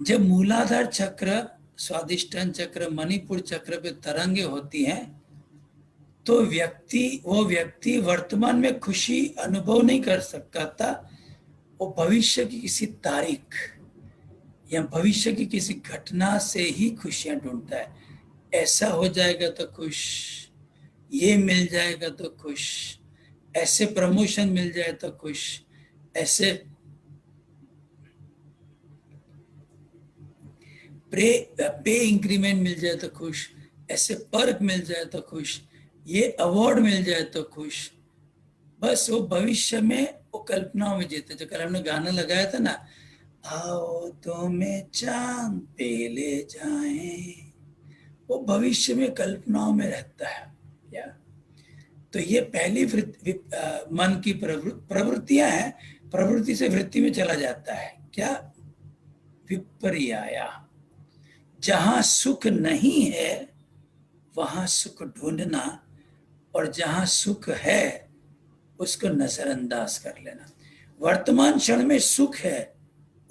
जब मूलाधार चक्र, स्वादिष्टान चक्र, मणिपुर चक्र पे तरंगे होती हैं तो वो व्यक्ति वर्तमान में खुशी अनुभव नहीं कर सकता। वो भविष्य की किसी तारीख या भविष्य की किसी घटना से ही खुशियां ढूंढता है। ऐसा हो जाएगा तो खुश, ये मिल जाएगा तो खुश, ऐसे प्रमोशन मिल जाए तो खुश, ऐसे पे इंक्रीमेंट मिल जाए तो खुश, ऐसे पर्क मिल जाए तो खुश, ये अवार्ड मिल जाए तो खुश। बस वो भविष्य में वो कल्पनाओं में जीते। जो कल हमने गाना लगाया था ना, आओ तुम्हें चांद पे ले जाएं, वो भविष्य में कल्पनाओं में रहता है। या तो ये पहली मन की प्रवृत्तियां हैं। प्रवृत्ति से वृत्ति में चला जाता है। क्या? विपर्याया। जहां सुख नहीं है वहां सुख ढूंढना, और जहां सुख है उसको नजरअंदाज कर लेना। वर्तमान क्षण में सुख है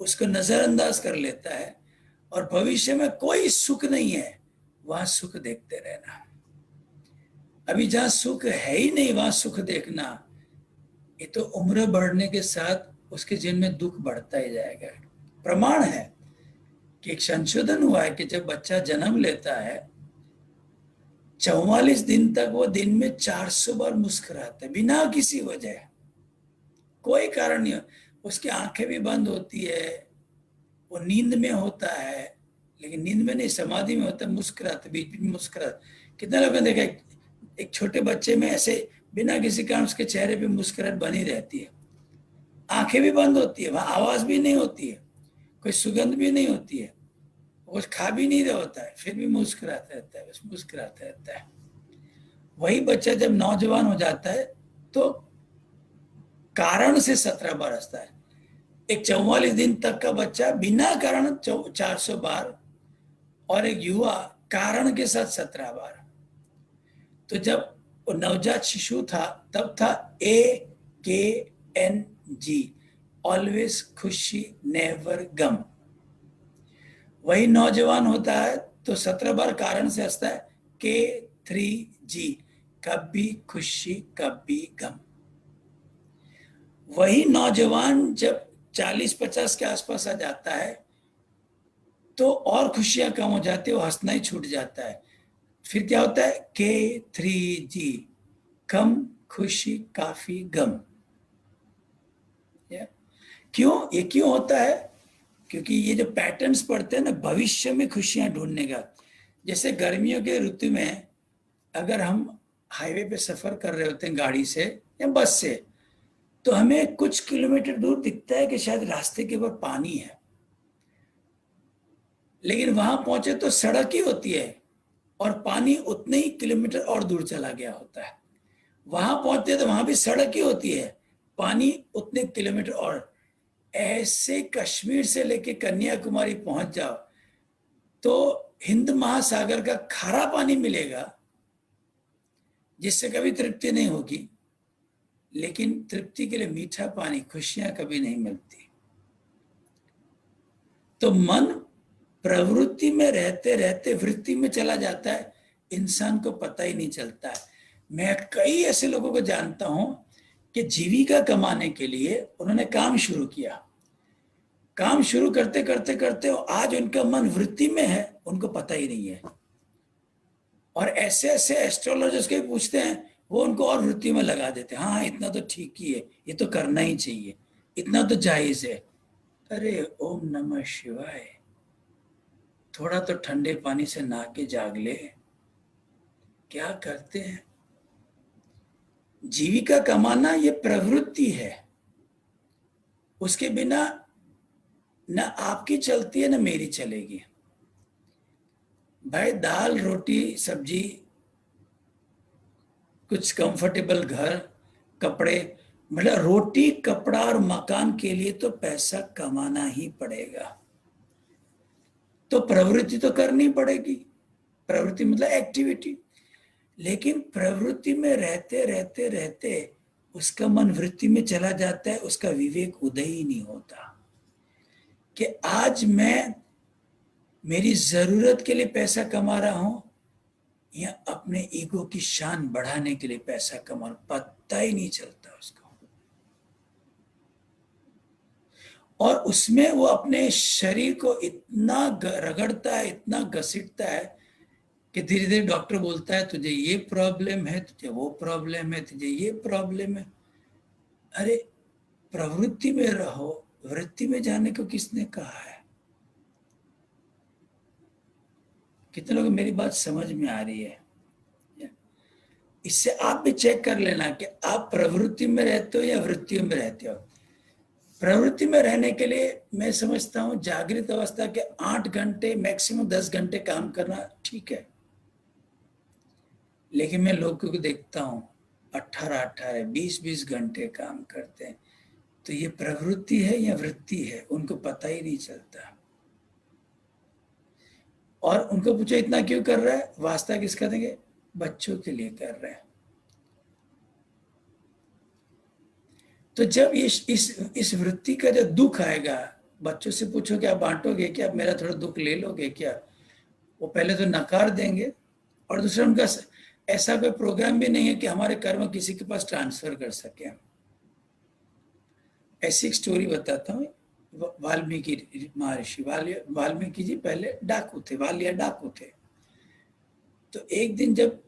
उसको नजरअंदाज कर लेता है, और भविष्य में कोई सुख नहीं है वहां सुख देखते रहना। अभी जहां सुख है ही नहीं वहां सुख देखना, ये तो उम्र बढ़ने के साथ उसके जीवन में दुख बढ़ता ही जाएगा। प्रमाण है कि एक संशोधन हुआ है कि जब बच्चा जन्म लेता है 44 दिन तक वो दिन में 400 बार मुस्कुराता है बिना किसी वजह, कोई कारण नहीं। उसकी आंखें भी बंद होती है, वो नींद में होता है, लेकिन नींद में नहीं, समाधि में होता है, मुस्कुराता, बीच बीच में मुस्कुराता। कितने लोगों ने देखा एक छोटे बच्चे में ऐसे बिना किसी कारण उसके चेहरे पे मुस्कुराहट बनी रहती है, आंखें भी बंद होती है, वहां आवाज भी नहीं होती है, कोई सुगंध भी नहीं होती है, कुछ खा भी नहीं रहा होता है, फिर भी मुस्कुराता रहता है, बस मुस्कुराता रहता है। वही बच्चा जब नौजवान हो जाता है तो कारण से 17 बार हंसता है। एक 44 दिन तक का बच्चा बिना कारण 400 बार, और एक युवा कारण के साथ 17 बार। तो जब वो नवजात शिशु था तब था AKNG, ऑलवेज खुशी नेवर गम। वही नौजवान होता है तो 17 बार कारण से हंसता है, K3G, कभी खुशी कभी गम। वही नौजवान जब 40-50 के आसपास आ जाता है तो और खुशियां कम हो जाती है, वो हंसना ही छूट जाता है। फिर क्या होता है? K3G, कम खुशी काफी गम। क्यों? ये क्यों होता है? क्योंकि ये जो पैटर्न्स पड़ते हैं ना भविष्य में खुशियां ढूंढने का। जैसे गर्मियों के ऋतु में अगर हम हाईवे पे सफर कर रहे होते हैं गाड़ी से या बस से, तो हमें कुछ किलोमीटर दूर दिखता है कि शायद रास्ते के ऊपर पानी है, लेकिन वहां पहुंचे तो सड़क ही होती है और पानी उतने ही किलोमीटर और दूर चला गया होता है। वहां पहुंचते तो वहां भी सड़क ही होती है, पानी उतने किलोमीटर और। ऐसे कश्मीर से लेके कन्याकुमारी पहुंच जाओ तो हिंद महासागर का खारा पानी मिलेगा जिससे कभी तृप्ति नहीं होगी, लेकिन तृप्ति के लिए मीठा पानी, खुशियां कभी नहीं मिलती। तो मन प्रवृत्ति में रहते रहते वृत्ति में चला जाता है, इंसान को पता ही नहीं चलता है। मैं कई ऐसे लोगों को जानता हूं कि जीविका कमाने के लिए उन्होंने काम शुरू किया, काम शुरू करते करते करते आज उनका मन वृत्ति में है, उनको पता ही नहीं है। और ऐसे ऐसे एस्ट्रोलॉजर्स के पूछते हैं, वो उनको और वृत्ति में लगा देते हैं, हाँ इतना तो ठीक ही है, ये तो करना ही चाहिए, इतना तो जायज है। अरे ओम नमः शिवाय, थोड़ा तो ठंडे पानी से नहा के जाग ले। क्या करते हैं? जीविका कमाना ये प्रवृत्ति है, उसके बिना न आपकी चलती है न मेरी चलेगी। भाई दाल रोटी सब्जी, कुछ कंफर्टेबल घर, कपड़े, मतलब रोटी कपड़ा और मकान के लिए तो पैसा कमाना ही पड़ेगा, तो प्रवृत्ति तो करनी पड़ेगी। प्रवृत्ति मतलब एक्टिविटी। लेकिन प्रवृत्ति में रहते रहते रहते उसका मन वृत्ति में चला जाता है, उसका विवेक उदय ही नहीं होता कि आज मैं मेरी जरूरत के लिए पैसा कमा रहा हूं या अपने ईगो की शान बढ़ाने के लिए पैसा कमा रहा हूं, पता ही नहीं चलता उसको। और उसमें वो अपने शरीर को इतना रगड़ता है, इतना घसीटता है कि धीरे धीरे डॉक्टर बोलता है तुझे ये प्रॉब्लम है, तुझे वो प्रॉब्लम है, तुझे ये प्रॉब्लम है। अरे प्रवृत्ति में रहो, वृत्ति में जाने को किसने कहा है? कितने लोग मेरी बात समझ में आ रही है? इससे आप भी चेक कर लेना कि आप प्रवृत्ति में रहते हो या वृत्तियों में रहते हो। प्रवृत्ति में रहने के लिए मैं समझता हूं जागृत अवस्था के 8 घंटे मैक्सिमम 10 घंटे काम करना ठीक है। लेकिन मैं लोगों को देखता हूं 18-18 20-20 घंटे काम करते हैं, तो ये प्रवृत्ति है या वृत्ति है उनको पता ही नहीं चलता। और उनको पूछो इतना क्यों कर रहा है, वास्ता किसका देंगे? बच्चों के लिए कर रहे हैं। तो जब इस वृत्ति का जो दुख आएगा, बच्चों से पूछो कि आप बांटोगे क्या, मेरा थोड़ा दुख ले लोगे क्या? वो पहले तो नकार देंगे, और दूसरा उनका ऐसा कोई प्रोग्राम भी नहीं है कि हमारे कर्म किसी के पास ट्रांसफर कर सके। ऐसी एक स्टोरी बताता हूँ। वाल्मीकि महर्षि वाल्मीकि जी पहले डाकू थे, वालिया डाकू थे। तो एक दिन जब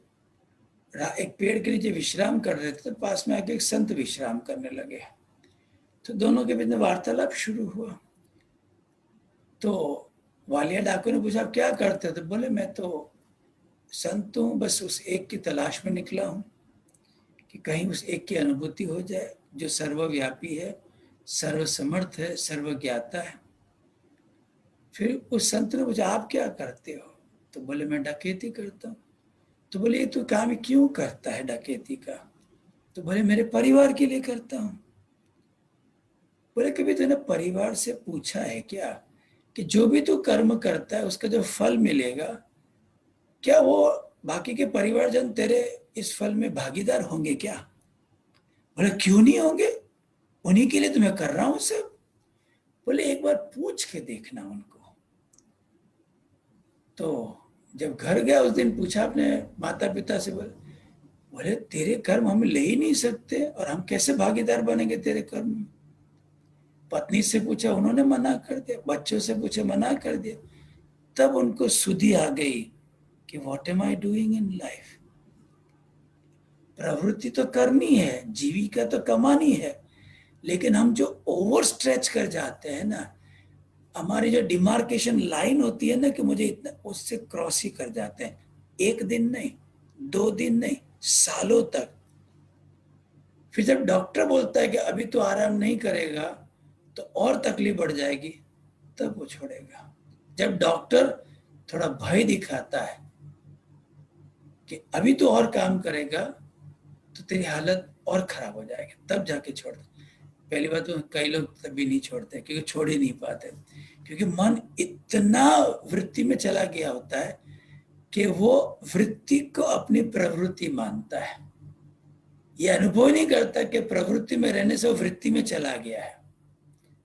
एक पेड़ के नीचे विश्राम कर रहे थे तो पास में आके एक संत विश्राम करने लगे। तो दोनों के बीच में वार्तालाप शुरू हुआ। तो वालिया डाकू ने पूछा आप क्या करते हो? तो बोले मैं तो संत हूँ, बस उस एक की तलाश में निकला हूँ कि कहीं उस एक की अनुभूति हो जाए जो सर्वव्यापी है, सर्वसमर्थ है, सर्वज्ञाता है। फिर उस संत ने पूछा आप क्या करते हो? तो बोले मैं डकैती करता हूँ। तो बोले ये तो काम क्यों करता है डकैती का? तो बोले मेरे परिवार के लिए करता हूँ। बोले कभी तूने परिवार से पूछा है क्या कि जो भी तू कर्म करता है उसका जो फल मिलेगा, क्या वो बाकी के परिवारजन तेरे इस फल में भागीदार होंगे क्या? बोले क्यों नहीं होंगे, उन्हीं के लिए तो मैं कर रहा हूं सब। बोले एक बार पूछ के देखना उनको। तो जब घर गया उस दिन पूछा अपने माता पिता से, बोले तेरे कर्म हम ले ही नहीं सकते और हम कैसे भागीदार बनेंगे तेरे कर्म में। पत्नी से पूछा, उन्होंने मना कर दिया। बच्चों से पूछे, मना कर दिया। तब उनको सुधि आ गई कि what am I doing in life. प्रवृत्ति तो करनी है, जीविका तो कमानी है, लेकिन हम जो ओवर स्ट्रेच कर जाते हैं ना, हमारी जो डिमार्केशन लाइन होती है ना कि मुझे इतना, उससे क्रॉस ही कर जाते हैं। एक दिन नहीं, 2 दिन नहीं, सालों तक। फिर जब डॉक्टर बोलता है कि अभी तो आराम नहीं करेगा तो और तकलीफ बढ़ जाएगी, तब वो छोड़ेगा। जब डॉक्टर थोड़ा भय दिखाता है कि अभी तो और काम करेगा तो तेरी हालत और खराब हो जाएगी, तब जाके छोड़ दे। पहली बात तो कई लोग तभी नहीं छोड़ते क्योंकि छोड़ ही नहीं पाते, क्योंकि मन इतना वृत्ति में चला गया होता है कि वो वृत्ति को अपनी प्रवृत्ति मानता है। ये अनुभव नहीं करता कि प्रवृत्ति में रहने से वो वृत्ति में चला गया है।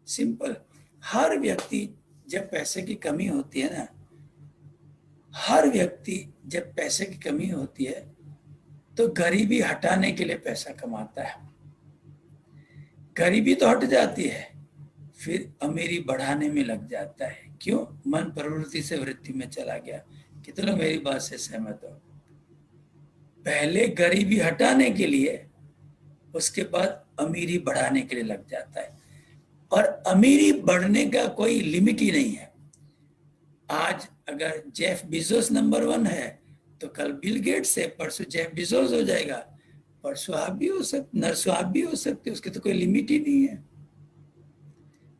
सिंपल। हर व्यक्ति जब पैसे की कमी होती है ना, हर व्यक्ति जब पैसे की कमी होती है तो गरीबी हटाने के लिए पैसा कमाता है। गरीबी तो हट जाती है, फिर अमीरी बढ़ाने में लग जाता है। क्यों? मन प्रवृत्ति से वृत्ति में चला गया। कितने लोग मेरी बात से सहमत हो? पहले गरीबी हटाने के लिए, उसके बाद अमीरी बढ़ाने के लिए लग जाता है। और अमीरी बढ़ने का कोई लिमिट ही नहीं है। आज अगर जेफ बिजोस नंबर 1 है तो कल बिल गेट्स है, परसों जेफ बिजोस हो जाएगा, परसों आप भी हो सकते, नरसों आप भी हो सकते। उसकी तो कोई लिमिट ही नहीं है।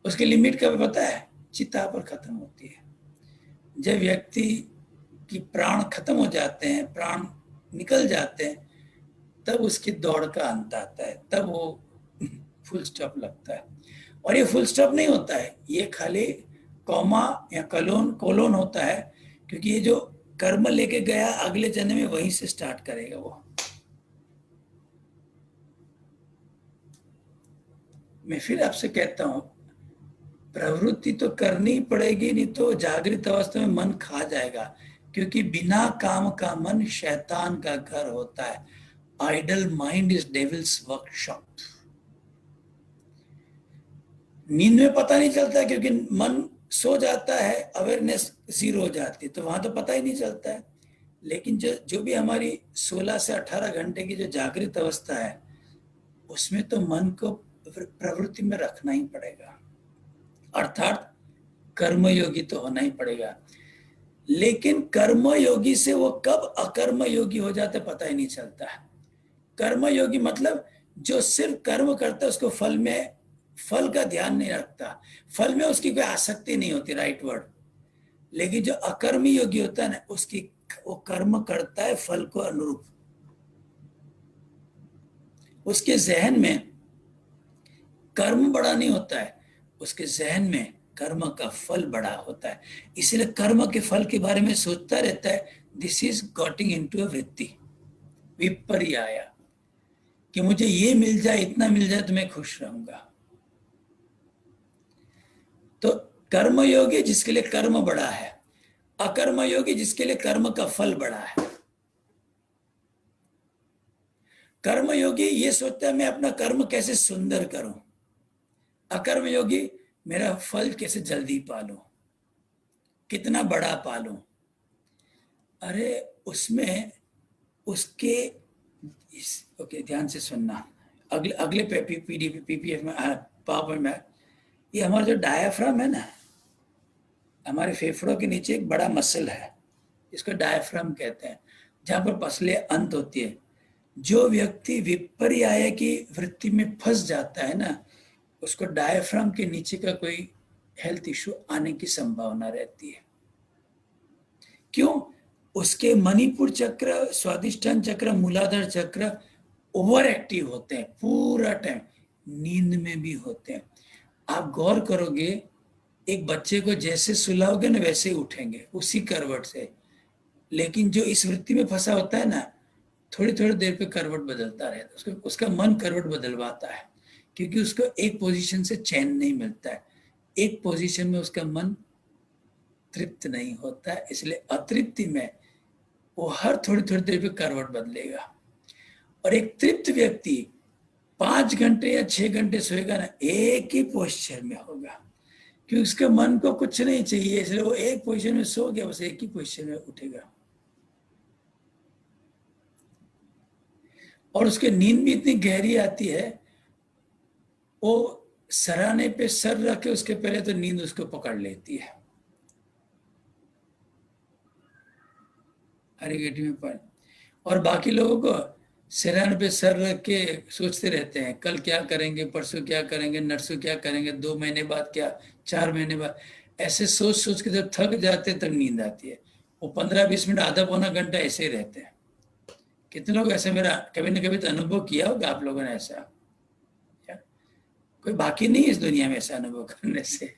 उसकी लिमिट कब पता है? चिता पर खत्म होती है। जब व्यक्ति की प्राण खत्म हो जाते हैं, प्राण निकल जाते हैं, तब उसकी दौड़ का अंत आता है, तब वो फुल स्टॉप लगता है। और ये फुल स्टॉप नहीं होता है, ये खाली कॉमा या कोलोन होता है, क्योंकि ये जो कर्म लेके गया अगले जन्म में वहीं से स्टार्ट करेगा वो। मैं फिर आपसे कहता हूं, प्रवृत्ति तो करनी पड़ेगी, नहीं तो जागृत अवस्था में मन खा जाएगा, क्योंकि बिना काम का मन शैतान का घर होता है। Idle mind is devil's workshop. नींद में पता नहीं चलता, क्योंकि मन सो जाता है, अवेयरनेस जीरो हो जाती है, तो वहां तो पता ही नहीं चलता है। लेकिन जो जो भी हमारी 16 से 18 घंटे की जो जागृत अवस्था है, उसमें तो मन को प्रवृत्ति में रखना ही पड़ेगा, अर्थात कर्मयोगी तो होना ही पड़ेगा। लेकिन कर्मयोगी से वो कब अकर्मयोगी हो जाते पता ही नहीं चलता है। कर्मयोगी मतलब जो सिर्फ कर्म करता है, उसको फल का ध्यान नहीं रखता, फल में उसकी कोई आसक्ति नहीं होती, राइट वर्ड। लेकिन जो अकर्मी योगी होता है ना, उसकी वो कर्म करता है फल को अनुरूप। उसके जहन में कर्म बड़ा नहीं होता है, उसके जहन में कर्म का फल बड़ा होता है, इसलिए कर्म के फल के बारे में सोचता रहता है। This is getting into a वृत्ति, विपर्याय, कि मुझे ये मिल जाए, इतना मिल जाए तो मैं खुश रहूंगा। तो कर्मयोगी जिसके लिए कर्म बड़ा है, अकर्मयोगी जिसके लिए कर्म का फल बड़ा है। कर्मयोगी ये सोचता है मैं अपना कर्म कैसे सुंदर करूं, अकर्मयोगी मेरा फल कैसे जल्दी पालूं, कितना बड़ा पालूं। अरे उसमें उसके ओके, ध्यान से सुनना, अगले अगले पीपीएफ में, पावर में, ये हमारा जो डायाफ्राम है ना, हमारे फेफड़ों के नीचे एक बड़ा मसल है, इसको डायाफ्राम कहते हैं, जहां पर पसले अंत होती है। जो व्यक्ति विपर्याय की वृत्ति में फंस जाता है ना, उसको डायफ्राम के नीचे का कोई हेल्थ इश्यू आने की संभावना रहती है। क्यों? उसके मणिपुर चक्र, स्वादिष्ठान चक्र, मूलाधार चक्र ओवर एक्टिव होते हैं पूरा टाइम, नींद में भी होते हैं। आप गौर करोगे, एक बच्चे को जैसे सुलाओगे ना वैसे ही उठेंगे, उसी करवट से। लेकिन जो इस वृत्ति में फंसा होता है ना, थोड़ी थोड़ी देर पे करवट बदलता रहता है, उसका मन करवट बदलवाता है, क्योंकि उसको एक पोजीशन से चैन नहीं मिलता है, एक पोजीशन में उसका मन तृप्त नहीं होता है, इसलिए अतृप्ति में वो हर थोड़ी थोड़ी देर पे करवट बदलेगा। और एक तृप्त व्यक्ति 5 घंटे या 6 घंटे सोएगा ना, एक ही पोस्चर में होगा, क्योंकि उसके मन को कुछ नहीं चाहिए, इसलिए वो एक पोजीशन में सो गया, बस एक ही पोजीशन में उठेगा। और उसके नींद भी इतनी गहरी आती है, वो सराहने पे सर रखे उसके पहले तो नींद उसको पकड़ लेती है। हरिगेटी में पर, और बाकी लोगों को सिराने पे सर रख के सोचते रहते हैं, कल क्या करेंगे, परसों क्या करेंगे, नरसों क्या करेंगे, 2 महीने बाद क्या, 4 महीने बाद, ऐसे सोच सोच के जब थक जाते तब नींद आती है। वो 15-20 मिनट, आधा पौना घंटा ऐसे ही रहते हैं। कितने लोग ऐसे, मेरा कभी ना कभी तो अनुभव किया होगा आप लोगों ने ऐसा, कोई बाकी नहीं है इस दुनिया में ऐसा अनुभव करने से।